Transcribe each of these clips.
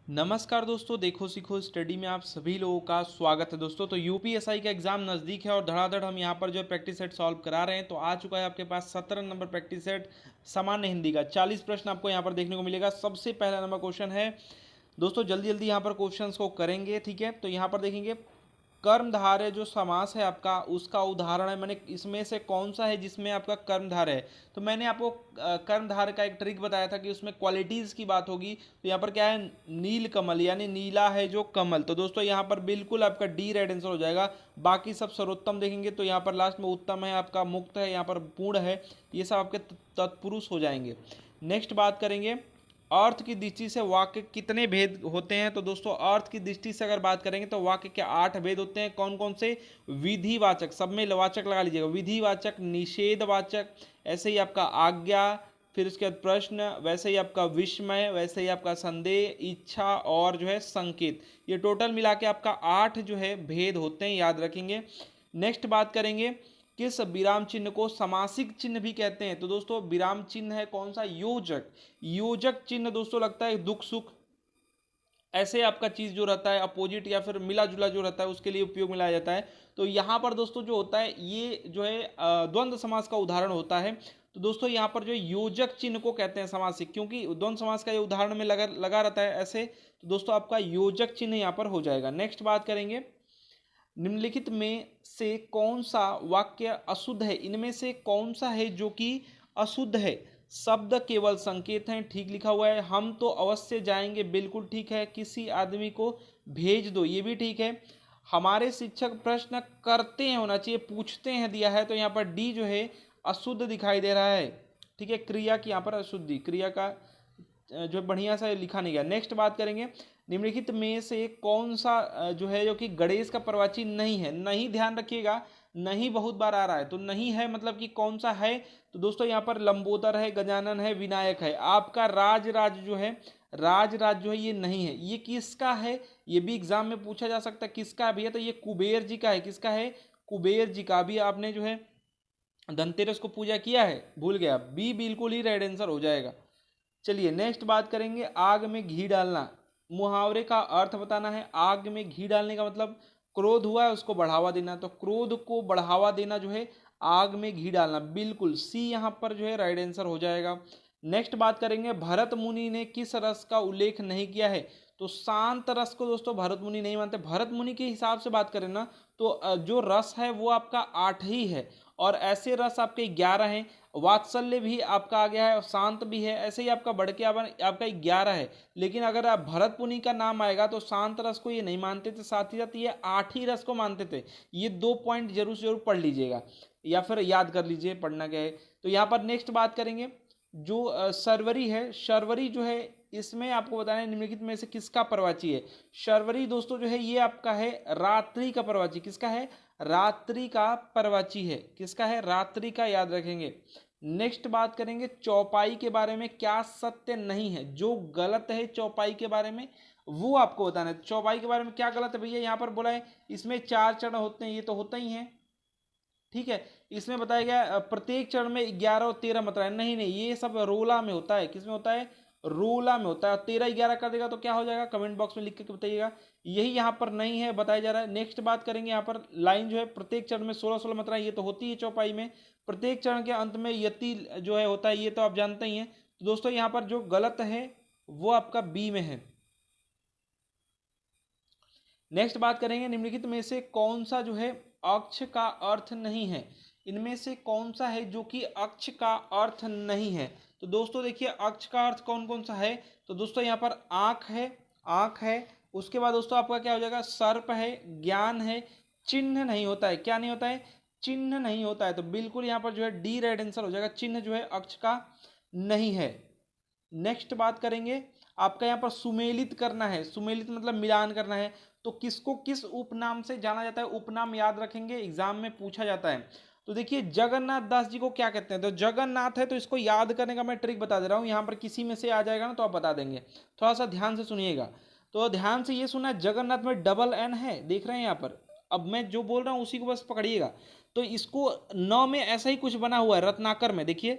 नमस्कार दोस्तों, देखो सीखो स्टडी में आप सभी लोगों का स्वागत है दोस्तों। तो यूपीएसआई का एग्जाम नज़दीक है और धड़ाधड़ हम यहाँ पर जो प्रैक्टिस सेट सॉल्व करा रहे हैं। तो आ चुका है आपके पास 17 नंबर प्रैक्टिस सेट सामान्य हिंदी का। 40 प्रश्न आपको यहाँ पर देखने को मिलेगा। सबसे पहला नंबर क्वेश्चन है दोस्तों, जल्दी जल्दी यहाँ पर क्वेश्चंस को करेंगे, ठीक है। तो यहाँ पर देखेंगे कर्मधारय जो समास है आपका, उसका उदाहरण है। मैंने इसमें से कौन सा है जिसमें आपका कर्मधारय है। तो मैंने आपको कर्मधारय का एक ट्रिक बताया था कि उसमें क्वालिटीज़ की बात होगी। तो यहाँ पर क्या है, नील कमल, यानी नीला है जो कमल। तो दोस्तों यहाँ पर बिल्कुल आपका डी राइट आंसर हो जाएगा। बाकी सब सर्वोत्तम देखेंगे तो यहाँ पर लास्ट में उत्तम है, आपका मुक्त है, यहाँ पर पूर्ण है, ये सब आपके तत्पुरुष हो जाएंगे। नेक्स्ट बात करेंगे अर्थ की दृष्टि से वाक्य कितने भेद होते हैं। तो दोस्तों अर्थ की दृष्टि से अगर बात करेंगे तो वाक्य के 8 भेद होते हैं। कौन कौन से? विधिवाचक, सब में वाचक लगा लीजिएगा, विधिवाचक, निषेधवाचक, ऐसे ही आपका आज्ञा, फिर उसके बाद प्रश्न, वैसे ही आपका विस्मय, वैसे ही आपका संदेह, इच्छा और जो है संकेत। ये टोटल मिला के आपका 8 जो है भेद होते हैं, याद रखेंगे। नेक्स्ट बात करेंगे किस विराम चिन्ह को समासिक चिन्ह भी कहते हैं। तो दोस्तों विराम चिन्ह है कौन सा? योजक। योजक चिन्ह दोस्तों लगता है दुख सुख, ऐसे आपका चीज जो रहता है अपोजिट या फिर मिला जुला जो रहता है उसके लिए उपयोग में लाया जाता है। तो यहाँ पर दोस्तों जो होता है ये जो है द्वंद्व समास का उदाहरण होता है। तो दोस्तों यहाँ पर जो योजक चिन्ह को कहते हैं समासिक, क्योंकि द्वंद्व समास का ये उदाहरण में लगा रहता है ऐसे। तो दोस्तों आपका योजक चिन्ह यहाँ पर हो जाएगा। नेक्स्ट बात करेंगे निम्नलिखित में से कौन सा वाक्य अशुद्ध है। इनमें से कौन सा है जो कि अशुद्ध है? शब्द केवल संकेत हैं, ठीक लिखा हुआ है। हम तो अवश्य जाएंगे, बिल्कुल ठीक है। किसी आदमी को भेज दो, ये भी ठीक है। हमारे शिक्षक प्रश्न करते हैं होना चाहिए, पूछते हैं दिया है। तो यहाँ पर डी जो है अशुद्ध दिखाई दे रहा है, ठीक है। क्रिया की यहाँ पर अशुद्धि, क्रिया का जो बढ़िया सा लिखा नहीं गया। नेक्स्ट बात करेंगे निम्नलिखित में से कौन सा जो है जो कि गणेश का प्रवाची नहीं है। नहीं, ध्यान रखिएगा, नहीं बहुत बार आ रहा है। तो नहीं है मतलब कि कौन सा है? तो दोस्तों यहाँ पर लंबोदर है, गजानन है, विनायक है। आपका राज जो है, राज जो है ये नहीं है। ये किसका है? ये भी एग्जाम में पूछा जा सकता है किसका है भैया। तो ये कुबेर जी का है। किसका है? कुबेर जी का। भी आपने जो है धनतेरस को पूजा किया है, भूल गया। बी बिल्कुल ही राइट आंसर हो जाएगा। चलिए नेक्स्ट बात करेंगे आग में घी डालना। मुहावरे का अर्थ बताना है। आग में घी डालने का मतलब क्रोध हुआ है उसको बढ़ावा देना। तो क्रोध को बढ़ावा देना जो है आग में घी डालना, बिल्कुल सी यहाँ पर जो है राइट आंसर हो जाएगा। नेक्स्ट बात करेंगे भरत मुनि ने किस रस का उल्लेख नहीं किया है। तो शांत रस को दोस्तों भरत मुनि नहीं मानते। भरत मुनि के हिसाब से बात करें ना तो जो रस है वो आपका 8 ही है, और ऐसे रस आपके 11 हैं। वात्सल्य भी आपका आ गया है और शांत भी है, ऐसे ही आपका बढ़ के आपका 11 है। लेकिन अगर आप भरत मुनि का नाम आएगा तो शांत रस को ये नहीं मानते थे, साथ ही साथ ये 8 ही रस को मानते थे। ये 2 पॉइंट जरूर से जरूर पढ़ लीजिएगा या फिर याद कर लीजिए, पढ़ना क्या है। तो यहाँ पर नेक्स्ट बात करेंगे जो शर्वरी है। शर्वरी जो है इसमें आपको बताना है निम्नलिखित में से किसका प्रवाची है। शर्वरी दोस्तों जो है ये आपका है रात्रि का प्रवाची। किसका है? रात्रि का प्रवाची है। किसका है? रात्रि का, याद रखेंगे। नेक्स्ट बात करेंगे चौपाई के बारे में क्या सत्य नहीं है। जो गलत है चौपाई के बारे में वो आपको बताना है। चौपाई के बारे में क्या गलत है भैया? यहाँ पर बोला है इसमें 4 चरण होते हैं, ये तो होता ही है, ठीक है। इसमें बताया गया प्रत्येक चरण में 11 और 13 मात्राएं। नहीं नहीं, ये सब रोला में होता है। किसमें होता है? रोला में होता है। 13 11 कर देगा तो क्या हो जाएगा? कमेंट बॉक्स में लिख के बताइएगा। यही यहाँ पर नहीं है, बताया जा रहा है। नेक्स्ट बात करेंगे यहाँ पर लाइन जो है प्रत्येक चरण में 16 मात्राएं, ये तो होती है चौपाई में। प्रत्येक चरण के अंत में यति जो है होता है, ये तो आप जानते ही हैं। तो दोस्तों यहाँ पर जो गलत है वो आपका बी में है। नेक्स्ट बात करेंगे निम्नलिखित में से कौन सा जो है अक्ष का अर्थ नहीं है। इनमें से कौन सा है जो कि अक्ष का अर्थ नहीं है। तो दोस्तों देखिए अक्ष का अर्थ कौन कौन सा है। तो दोस्तों यहाँ पर आंख है, आंख है। उसके बाद दोस्तों आपका क्या हो जाएगा? सर्प है, ज्ञान है, चिन्ह नहीं होता है। क्या नहीं होता है? चिन्ह नहीं होता है। तो बिल्कुल यहाँ पर जो है डी राइट आंसर हो जाएगा। चिन्ह जो है अक्ष का नहीं है। नेक्स्ट बात करेंगे आपका यहाँ पर सुमेलित करना है। सुमेलित मतलब मिलान करना है। तो किसको किस उपनाम से जाना जाता है? उपनाम याद रखेंगे, एग्जाम में पूछा जाता है। तो देखिए जगन्नाथ दास जी को क्या कहते हैं। तो जगन्नाथ है तो इसको याद करने का मैं ट्रिक बता दे रहा हूँ। यहाँ पर किसी में से आ जाएगा ना तो आप बता देंगे, थोड़ा सा ध्यान से सुनिएगा। तो ध्यान से ये सुना, जगन्नाथ में डबल एन है, देख रहे हैं यहाँ पर। अब मैं जो बोल रहा हूँ उसी को बस पकड़िएगा। तो इसको 9 में ऐसा ही कुछ बना हुआ है रत्नाकर में, देखिए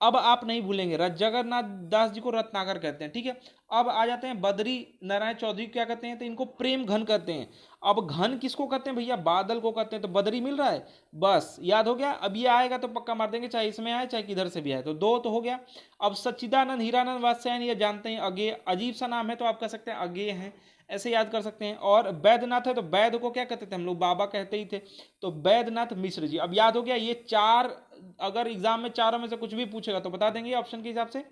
अब आप नहीं भूलेंगे, जगन्नाथ दास जी को रत्नाकर कहते हैं, ठीक है। अब आ जाते हैं बद्री नारायण चौधरी, क्या कहते हैं, तो इनको प्रेम घन कहते हैं। अब घन किसको कहते हैं भैया, बादल को कहते हैं, तो बद्री मिल रहा है, बस याद हो गया। अब ये आएगा तो पक्का मार देंगे, चाहे इसमें आए चाहे किधर से भी आए, तो दो तो हो गया। अब सच्चिदानंद हीरानंद वात्स्यायन, ये जानते हैं, अगे अजीब सा नाम है तो आप कह सकते हैं अगे हैं, ऐसे याद कर सकते हैं। और वैद्यनाथ है तो वैद्य को क्या कहते थे हम लोग, बाबा कहते ही थे, तो वैद्यनाथ मिश्र जी। अब याद हो गया ये चार, अगर एग्जाम में चारों में से कुछ भी पूछेगा तो बता देंगे ऑप्शन के हिसाब से।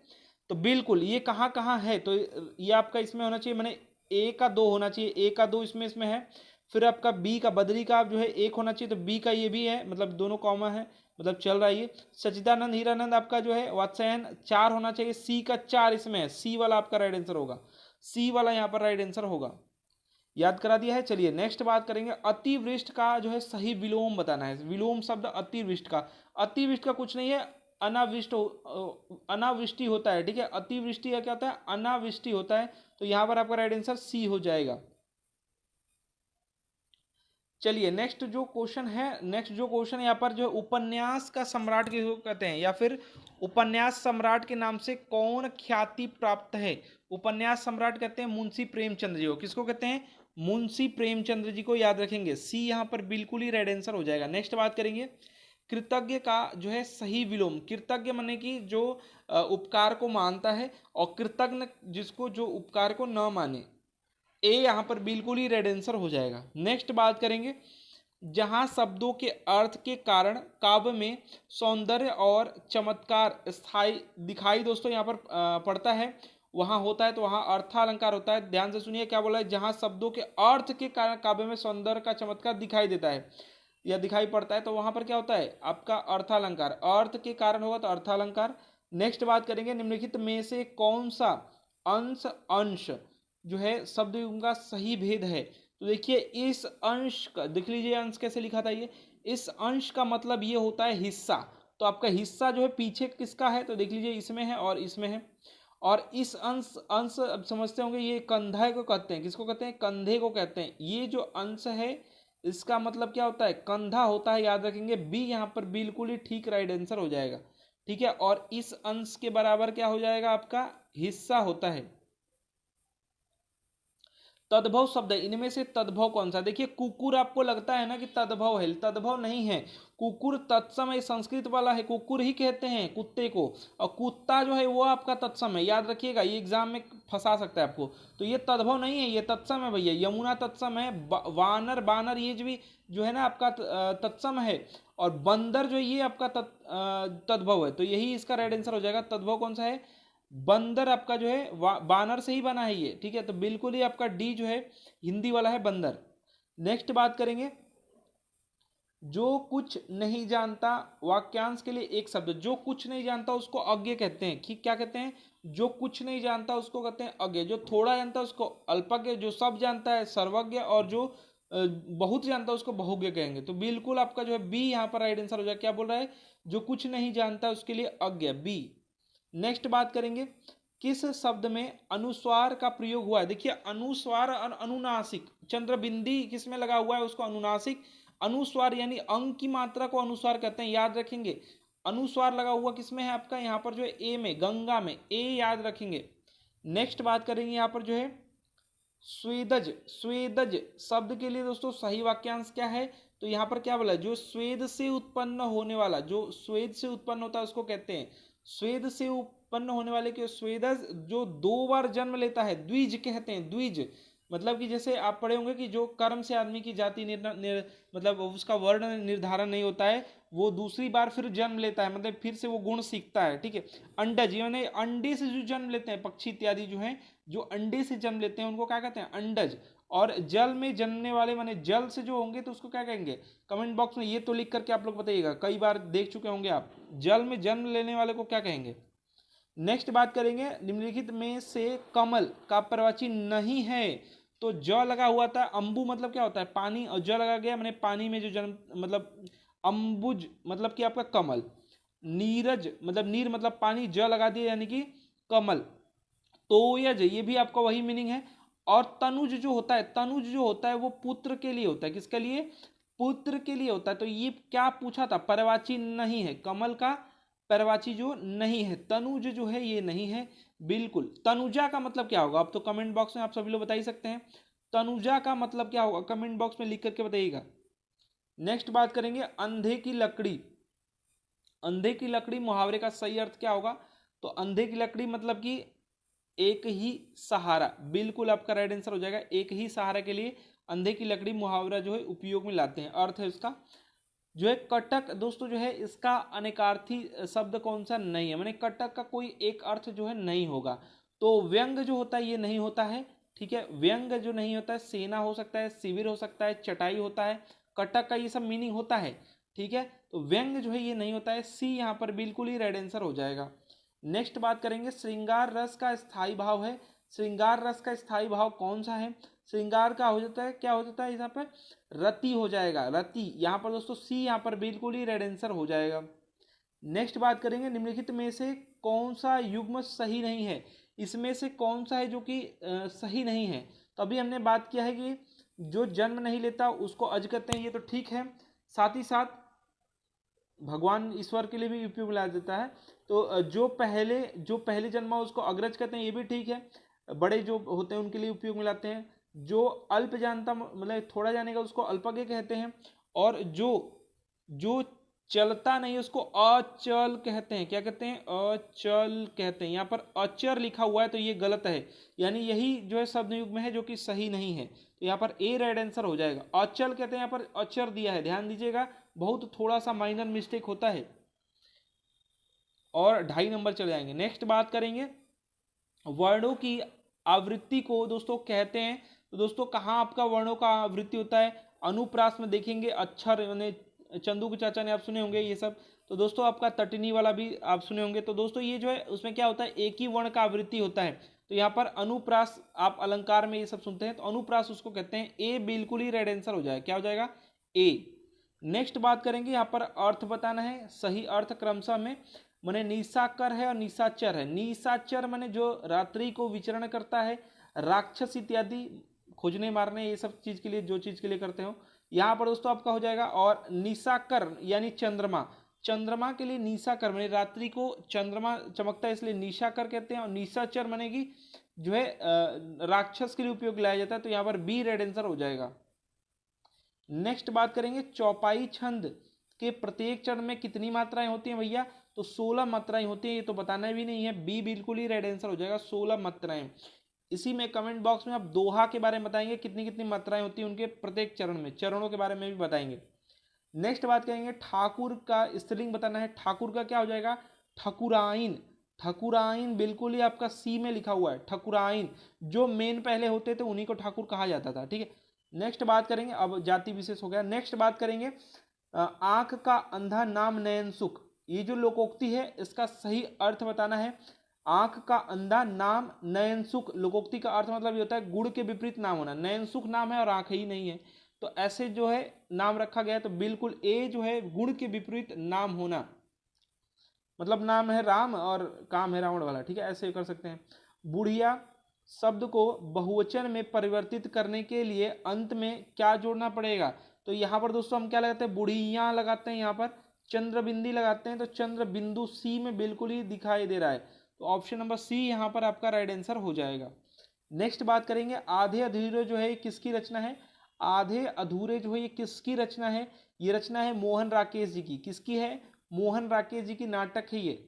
तो बिल्कुल ये कहाँ कहाँ है, तो ये आपका इसमें होना चाहिए, मैंने ए का दो होना चाहिए, ए का दो इसमें इसमें है। फिर आपका बी का बद्री का जो है एक होना चाहिए, तो बी का ये भी है, मतलब दोनों कॉमन है, मतलब चल रहा है ये। सच्चिदानंद हीरानंद आपका जो है वात्स्यायन चार होना चाहिए, सी का चार इसमें है, सी वाला आपका राइट आंसर होगा, सी वाला यहाँ पर राइट आंसर होगा। याद करा दिया है। चलिए नेक्स्ट बात करेंगे, अतिवृष्ट का जो है सही विलोम बताना है। विलोम शब्द अतिवृष्ट का, अतिवृष्ट का कुछ नहीं है, अनावृष्टि होता है, ठीक है। अतिवृष्टि का क्या होता है, अनावृष्टि होता है, तो यहां पर आपका राइट आंसर सी हो जाएगा। चलिए नेक्स्ट जो क्वेश्चन है, नेक्स्ट जो क्वेश्चन यहाँ पर जो उपन्यास का सम्राट किसको कहते हैं, या फिर उपन्यास सम्राट के नाम से कौन ख्याति प्राप्त है। उपन्यास सम्राट कहते हैं मुंशी प्रेमचंद्र जी को, किसको कहते हैं, मुंशी प्रेमचंद्र जी को, याद रखेंगे, सी यहाँ पर बिल्कुल ही राइट आंसर हो जाएगा। नेक्स्ट बात करेंगे, कृतज्ञ का जो है सही विलोम, कृतज्ञ माने कि जो उपकार को मानता है, और कृतज्ञ जिसको जो उपकार को न माने, ए यहाँ पर बिल्कुल ही रेड आंसर हो जाएगा। नेक्स्ट बात करेंगे, जहाँ शब्दों के अर्थ के कारण काव्य में सौंदर्य और चमत्कार स्थायी दिखाई दोस्तों यहाँ पर पड़ता है, वहाँ होता है, तो वहाँ अर्थालंकार होता है। ध्यान से सुनिए क्या बोला है, जहाँ शब्दों के अर्थ के कारण काव्य में सौंदर्य का चमत्कार दिखाई देता है या दिखाई पड़ता है, तो वहाँ पर क्या होता है आपका अर्थालंकार, अर्थ के कारण होगा तो अर्थालंकार। नेक्स्ट बात करेंगे, निम्नलिखित में से कौन सा अंश अंश जो है शब्द का सही भेद है। तो देखिए इस अंश का देख लीजिए, अंश कैसे लिखा था ये, इस अंश का मतलब ये होता है हिस्सा, तो आपका हिस्सा जो है पीछे किसका है, तो देख लीजिए इसमें है और इसमें है। और इस अंश अंश अब समझते होंगे, ये कंधा को कहते हैं, किसको कहते हैं, कंधे को कहते हैं। ये जो अंश है इसका मतलब क्या होता है, कंधा होता है, याद रखेंगे, बी यहाँ पर बिल्कुल ही ठीक राइट आंसर हो जाएगा, ठीक है। और इस अंश के बराबर क्या हो जाएगा, आपका हिस्सा होता है। तद्भव शब्द है, इनमें से तद्भव कौन सा, देखिए कुकुर आपको लगता है ना कि तद्भव है, तद्भव नहीं है। कुकुर तत्सम संस्कृत वाला है, कुकुर ही कहते हैं कुत्ते को, और कुत्ता जो है वो आपका तत्सम है, याद रखिएगा, ये एग्जाम में फंसा सकता है आपको। तो ये तद्भव नहीं है, ये तत्सम है भैया, यमुना तत्सम है, वानर बानर ये जो है ना आपका तत्सम है, और बंदर जो ये आपका तद्भव है, तो यही इसका राइट आंसर हो जाएगा। तद्भव कौन सा है, बंदर आपका जो है बानर से ही बना है ये, ठीक है, तो बिल्कुल ही आपका डी जो है हिंदी वाला है बंदर। नेक्स्ट बात करेंगे, जो कुछ नहीं जानता, वाक्यांश के लिए एक शब्द, जो कुछ नहीं जानता उसको अज्ञ कहते हैं, कि क्या कहते हैं, जो कुछ नहीं जानता उसको कहते हैं अज्ञ, जो थोड़ा जानता है उसको अल्पज्ञ, जो सब जानता है सर्वज्ञ, और जो बहुत जानता है उसको बहुज्ञ कहेंगे। तो बिल्कुल आपका जो है बी यहाँ पर राइट आंसर हो जाएगा। क्या बोल रहा है, जो कुछ नहीं जानता उसके लिए अज्ञ, बी। नेक्स्ट बात करेंगे, किस शब्द में अनुस्वार का प्रयोग हुआ है। देखिए अनुस्वार अनुनासिक, चंद्रबिंदी किसमें लगा हुआ है उसको अनुनासिक, अनुस्वार यानी अंग की मात्रा को अनुस्वार कहते हैं, याद रखेंगे। अनुस्वार लगा हुआ किसमें है आपका, यहाँ पर जो है ए में, गंगा में, ए याद रखेंगे। नेक्स्ट बात करेंगे यहाँ पर जो है स्वेदज, स्वेदज शब्द के लिए दोस्तों सही वाक्यांश क्या है, तो यहाँ पर क्या बोला है, जो स्वेद से उत्पन्न होने वाला, जो स्वेद से उत्पन्न होता है उसको कहते हैं, स्वेद से उत्पन्न होने वाले के स्वेदज, जो दो बार जन्म लेता है द्विज कहते हैं, द्विज मतलब कि जैसे आप पढ़े होंगे कि जो कर्म से आदमी की जाति मतलब उसका वर्ण निर्धारण नहीं होता है, वो दूसरी बार फिर जन्म लेता है, मतलब फिर से वो गुण सीखता है, ठीक है। अंडज यानी अंडे से जो जन्म लेते हैं पक्षी इत्यादि जो हैं, जो अंडे से जन्म लेते हैं उनको क्या कहते हैं, अंडज। और जल में जन्मने वाले माने जल से जो होंगे तो उसको क्या कहेंगे, कमेंट बॉक्स में ये तो लिख करके आप लोग बताइएगा, कई बार देख चुके होंगे आप, जल में जन्म लेने वाले को क्या कहेंगे। नेक्स्ट बात करेंगे, निम्नलिखित में से कमल का पर्यायवाची नहीं है, तो ज लगा हुआ था, अंबु मतलब क्या होता है पानी, और ज लगा गया मैंने पानी में जो जन्म, मतलब अंबुज मतलब कि आपका कमल, नीरज मतलब नीर मतलब पानी, ज लगा दिया यानी कि कमल, तोयज ये भी आपका वही मीनिंग है। और तनुज जो होता है, तनुज जो होता है वो पुत्र के लिए होता है, किसके लिए, पुत्र के लिए होता है। तो ये क्या पूछा था, पर्यायवाची नहीं है, कमल का पर्यायवाची जो नहीं है, तनुज जो है ये नहीं है बिल्कुल। तनुजा का मतलब क्या होगा, अब तो कमेंट बॉक्स में आप सभी लोग बता ही सकते हैं तनुजा का मतलब क्या होगा, कमेंट बॉक्स में लिख करके बताइएगा। नेक्स्ट बात करेंगे अंधे की लकड़ी। अंधे की लकड़ी मुहावरे का सही अर्थ क्या होगा, तो अंधे की लकड़ी मतलब कि एक ही सहारा, बिल्कुल आपका राइट आंसर हो जाएगा। एक ही सहारा के लिए अंधे की लकड़ी मुहावरा जो है उपयोग में लाते हैं। अर्थ है इसका जो है कटक, दोस्तों जो है इसका अनेकार्थी शब्द कौन सा नहीं है, माने कटक का कोई एक अर्थ जो है नहीं होगा। तो व्यंग जो होता है ये नहीं होता है, ठीक है, व्यंग जो नहीं होता है सेना हो सकता है, शिविर हो सकता है, चटाई होता है, कटक का ये सब मीनिंग होता है, ठीक है। तो व्यंग जो है ये नहीं होता है, सी यहाँ पर बिल्कुल ही राइट आंसर हो जाएगा। नेक्स्ट बात करेंगे श्रृंगार रस का स्थायी भाव है। श्रृंगार रस का स्थायी भाव कौन सा है, श्रृंगार का हो जाता है, क्या हो जाता है यहाँ पर, रति हो जाएगा, रति। यहाँ पर दोस्तों सी यहाँ पर बिल्कुल ही राइट आंसर हो जाएगा। नेक्स्ट बात करेंगे निम्नलिखित में से कौन सा युग्म सही नहीं है, इसमें से कौन सा है जो कि सही नहीं है। तो अभी हमने बात किया है कि जो जन्म नहीं लेता उसको अज कहते हैं, ये तो ठीक है। साथ ही साथ भगवान ईश्वर के लिए भी उपयोग लाया जाता है। तो जो पहले जन्मा उसको अग्रज कहते हैं, ये भी ठीक है। बड़े जो होते हैं उनके लिए उपयोग में लाते हैं। जो अल्प जानता मतलब थोड़ा जानेगा उसको अल्पज्ञ कहते हैं। और जो चलता नहीं उसको अचल कहते हैं, क्या कहते हैं, अचल कहते हैं। यहाँ पर अचर लिखा हुआ है तो ये गलत है, यानी यही जो है शब्द युग में है जो कि सही नहीं है। तो यहाँ पर ए राइट आंसर हो जाएगा। अचल कहते हैं, यहाँ पर अचर दिया है, ध्यान दीजिएगा, बहुत थोड़ा सा माइनर मिस्टेक होता है। और 2.5 नंबर चले जाएंगे। नेक्स्ट बात करेंगे वर्णों की आवृत्ति को दोस्तों कहते हैं। तो दोस्तों कहाँ आपका वर्णों का आवृत्ति होता है, अनुप्रास में देखेंगे, अक्षर यानी चंदू के चाचा ने आप सुने होंगे ये सब। तो दोस्तों आपका तटनी वाला भी आप सुने होंगे। तो दोस्तों ये जो है उसमें क्या होता है, एक ही वर्ण का आवृत्ति होता है। तो यहाँ पर अनुप्रास, आप अलंकार में ये सब सुनते हैं तो अनुप्रास उसको कहते हैं। ए बिल्कुल ही रेड आंसर हो जाएगा, क्या हो जाएगा, ए। नेक्स्ट बात करेंगे, यहाँ पर अर्थ बताना है, सही अर्थ क्रमशः में, माने निशाकर है और निशाचर है। निशाचर माने जो रात्रि को विचरण करता है, राक्षस इत्यादि खोजने मारने ये सब चीज के लिए, जो चीज के लिए करते हो, यहाँ पर दोस्तों आपका हो जाएगा। और निशाकर यानी चंद्रमा, चंद्रमा के लिए निशाकर माने रात्रि को चंद्रमा चमकता है इसलिए निशाकर कहते हैं। और निशाचर माने कि जो है राक्षस के लिए उपयोग लाया जाता है। तो यहाँ पर बी रेड आंसर हो जाएगा। नेक्स्ट बात करेंगे चौपाई छंद के प्रत्येक चरण में कितनी मात्राएं होती हैं भैया, तो 16 मात्राएं होती हैं, ये तो बताना भी नहीं है, बी बिल्कुल ही रेड आंसर हो जाएगा, 16 मात्राएं। इसी में कमेंट बॉक्स में आप दोहा के बारे में बताएंगे कितनी कितनी मात्राएं होती हैं उनके प्रत्येक चरण में, चरणों के बारे में भी बताएंगे। नेक्स्ट बात करेंगे ठाकुर का स्त्रीलिंग बताना है। ठाकुर का क्या हो जाएगा, ठकुराइन। ठकुराइन बिल्कुल ही आपका सी में लिखा हुआ है, ठकुराइन। जो मेन पहले होते थे उन्हीं को ठाकुर कहा जाता था, ठीक है। नेक्स्ट बात करेंगे, अब जाति विशेष हो गया। नेक्स्ट बात करेंगे आंख का अंधा नाम नयन सुख। ये जो लोकोक्ति है इसका सही अर्थ बताना है। आंख का अंधा नाम नयन सुख, लोकोक्ति का अर्थ मतलब ये होता है गुण के विपरीत नाम होना। नयन सुख नाम है और आंख ही नहीं है, तो ऐसे जो है नाम रखा गया है। तो बिल्कुल ए जो है गुण के विपरीत नाम होना, मतलब नाम है राम और काम है रावण वाला, ठीक है, ऐसे कर सकते हैं। बुढ़िया शब्द को बहुवचन में परिवर्तित करने के लिए अंत में क्या जोड़ना पड़ेगा, तो यहाँ पर दोस्तों हम क्या लगाते हैं, बुढ़िया लगाते हैं, यहाँ पर चंद्र बिंदी लगाते हैं। तो चंद्र बिंदु सी में बिल्कुल ही दिखाई दे रहा है, तो ऑप्शन नंबर सी यहाँ पर आपका राइट आंसर हो जाएगा। नेक्स्ट बात करेंगे आधे अधूरे जो है ये किसकी रचना है। आधे अधूरे जो है ये किसकी रचना है, ये रचना है मोहन राकेश जी की। किसकी है, मोहन राकेश जी की नाटक है ये।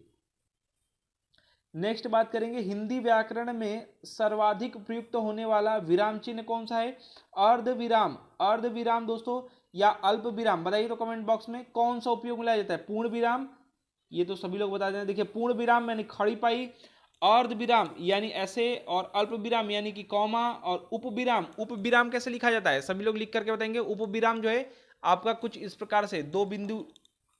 नेक्स्ट बात करेंगे हिंदी व्याकरण में सर्वाधिक प्रयुक्त होने वाला विराम चिन्ह कौन सा है। अर्ध विराम, अर्ध विराम दोस्तों या अल्प विराम, बताइए तो कमेंट बॉक्स में कौन सा उपयोग में लाया जाता है। पूर्ण विराम, ये तो सभी लोग बता दें। देखिए पूर्ण विराम यानी खड़ी पाई, अर्ध विराम यानी ऐसे, और अल्प विराम यानी कि कॉमा, और उप विराम, उप विराम कैसे लिखा जाता है सभी लोग लिख करके बताएंगे। उप विराम जो है आपका कुछ इस प्रकार से दो बिंदु,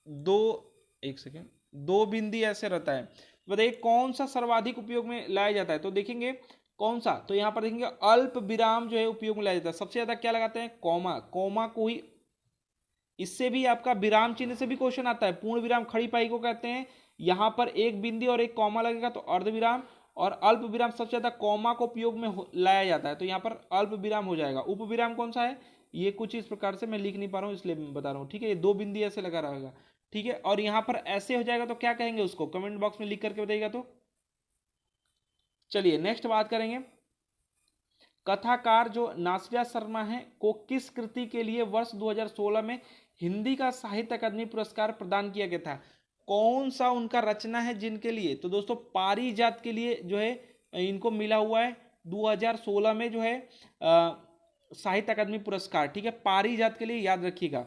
दो बिंदी ऐसे रहता है। बताइए कौन सा सर्वाधिक उपयोग में लाया जाता है, तो देखेंगे कौन सा, तो यहाँ पर देखेंगे अल्प विराम जो है उपयोग में लाया जाता है। सबसे ज्यादा क्या लगाते हैं, कॉमा, कॉमा को ही, इससे भी आपका विराम चिन्ह से भी क्वेश्चन आता है। पूर्ण विराम खड़ी पाई को कहते हैं, यहाँ पर एक बिंदी और एक कॉमा लगेगा तो अर्ध विराम, और अल्प विराम सबसे ज्यादा कॉमा को उपयोग में लाया जाता है, तो यहाँ पर अल्प विराम हो जाएगा। उप विराम कौन सा है, ये कुछ इस प्रकार से मैं लिख नहीं पा रहा हूँ इसलिए बता रहा हूँ, ठीक है, ये दो बिंदी ऐसे लगा रहेगा, ठीक है। और यहाँ पर ऐसे हो जाएगा तो क्या कहेंगे उसको, कमेंट बॉक्स में लिख करके बताइएगा। तो चलिए नेक्स्ट बात करेंगे, कथाकार जो नासिया शर्मा है को किस कृति के लिए वर्ष 2016 में हिंदी का साहित्य अकादमी पुरस्कार प्रदान किया गया था? कौन सा उनका रचना है जिनके लिए? तो दोस्तों पारिजात के लिए जो है इनको मिला हुआ है 2016 में जो है साहित्य अकादमी पुरस्कार, ठीक है, पारिजात के लिए याद रखिएगा।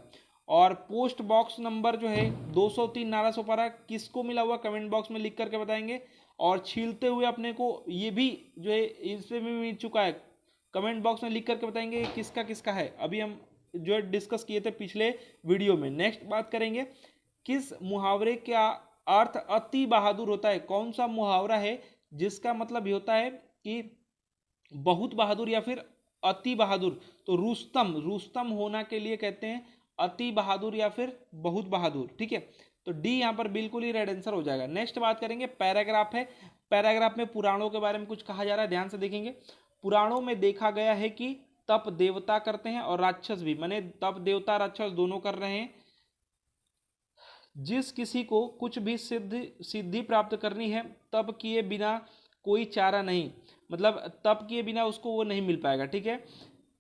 और पोस्ट बॉक्स नंबर जो है 203 नालासोपारा किसको मिला हुआ, कमेंट बॉक्स में लिख करके बताएंगे। और छीलते हुए अपने को ये भी जो है इस पे भी मिल चुका है, कमेंट बॉक्स में लिख करके बताएंगे किसका किसका है, अभी हम जो है डिस्कस किए थे पिछले वीडियो में। नेक्स्ट बात करेंगे, किस मुहावरे का अर्थ अति बहादुर होता है? कौन सा मुहावरा है जिसका मतलब ये होता है कि बहुत बहादुर या फिर अति बहादुर? तो रुस्तम, रुस्तम होना के लिए कहते हैं अति बहादुर या फिर बहुत बहादुर, ठीक है। तो डी यहाँ पर बिल्कुल ही रेड आंसर हो जाएगा। नेक्स्ट बात करेंगे, पैराग्राफ है, पैराग्राफ में पुराणों के बारे में कुछ कहा जा रहा है, ध्यान से देखेंगे। पुराणों में देखा गया है कि तप देवता करते हैं और राक्षस भी, माने तप देवता राक्षस दोनों कर रहे हैं। जिस किसी को कुछ भी सिद्धि प्राप्त करनी है तप किए बिना कोई चारा नहीं, मतलब तप किए बिना उसको वो नहीं मिल पाएगा, ठीक है।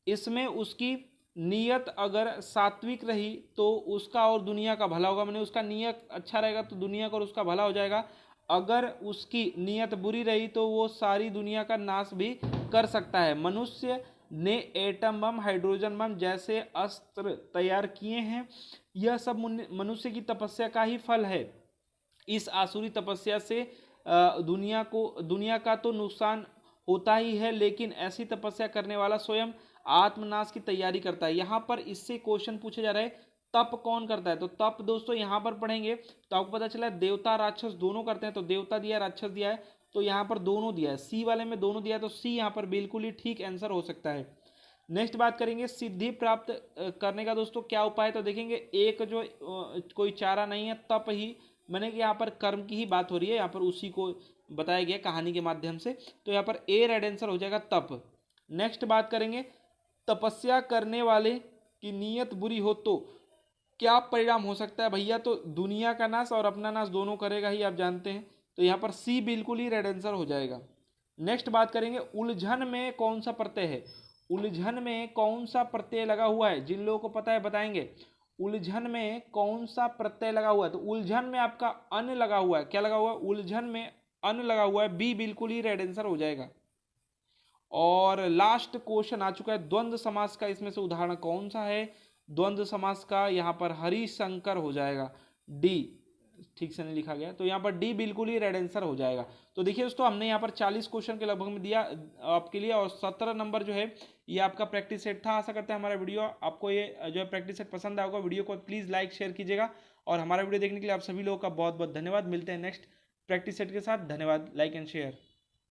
इसमें उसकी नीयत अगर सात्विक रही तो उसका और दुनिया का भला होगा, माने उसका नीयत अच्छा रहेगा तो दुनिया का और उसका भला हो जाएगा। अगर उसकी नीयत बुरी रही तो वो सारी दुनिया का नाश भी कर सकता है। मनुष्य ने एटम बम, हाइड्रोजन बम जैसे अस्त्र तैयार किए हैं, यह सब मनुष्य की तपस्या का ही फल है। इस आसुरी तपस्या से दुनिया का तो नुकसान होता ही है, लेकिन ऐसी तपस्या करने वाला स्वयं आत्मनाश की तैयारी करता है। यहाँ पर इससे क्वेश्चन पूछे जा रहे हैं तप कौन करता है? तो तप दोस्तों यहाँ पर पढ़ेंगे तो आपको पता चला देवता राक्षस दोनों करते हैं, तो देवता दिया राक्षस दिया है, तो यहाँ पर दोनों दिया है, सी वाले में दोनों दिया है, तो सी यहाँ पर बिल्कुल ही ठीक आंसर हो सकता है। नेक्स्ट बात करेंगे, सिद्धि प्राप्त करने का दोस्तों क्या उपाय है? तो देखेंगे एक जो कोई चारा नहीं है, तप ही, मैंने कि यहाँ पर कर्म की ही बात हो रही है, यहाँ पर उसी को बताया गया कहानी के माध्यम से, तो यहाँ पर ए रेड आंसर हो जाएगा तप। नेक्स्ट बात करेंगे, तपस्या करने वाले की नीयत बुरी हो तो क्या परिणाम हो सकता है भैया? तो दुनिया का नाश और अपना नाश दोनों करेगा ही, आप जानते हैं, तो यहाँ पर सी बिल्कुल ही रेड आंसर हो जाएगा। नेक्स्ट बात करेंगे, उलझन में कौन सा प्रत्यय है? उलझन में कौन सा प्रत्यय लगा हुआ है? जिन लोगों को पता है बताएंगे। उलझन में कौन सा प्रत्यय लगा हुआ है? तो उलझन में आपका अन लगा हुआ है, क्या लगा हुआ है? उलझन में अन लगा हुआ है, बी बिल्कुल ही रेड आंसर हो जाएगा। और लास्ट क्वेश्चन आ चुका है, द्वंद्व समास का इसमें से उदाहरण कौन सा है? द्वंद्व समास का यहाँ पर हरिशंकर हो जाएगा, डी ठीक से नहीं लिखा गया, तो यहाँ पर डी बिल्कुल ही रेड आंसर हो जाएगा। तो देखिए दोस्तों, हमने यहाँ पर 40 क्वेश्चन के लगभग में दिया आपके लिए, और 17 नंबर जो है ये आपका प्रैक्टिस सेट था। आशा करते हैं हमारा वीडियो आपको ये जो है प्रैक्टिस सेट पसंद आएगा। वीडियो को प्लीज़ लाइक शेयर कीजिएगा, और हमारा वीडियो देखने के लिए आप सभी लोगों का बहुत बहुत धन्यवाद। मिलते हैं नेक्स्ट प्रैक्टिस सेट के साथ, धन्यवाद, लाइक एंड शेयर।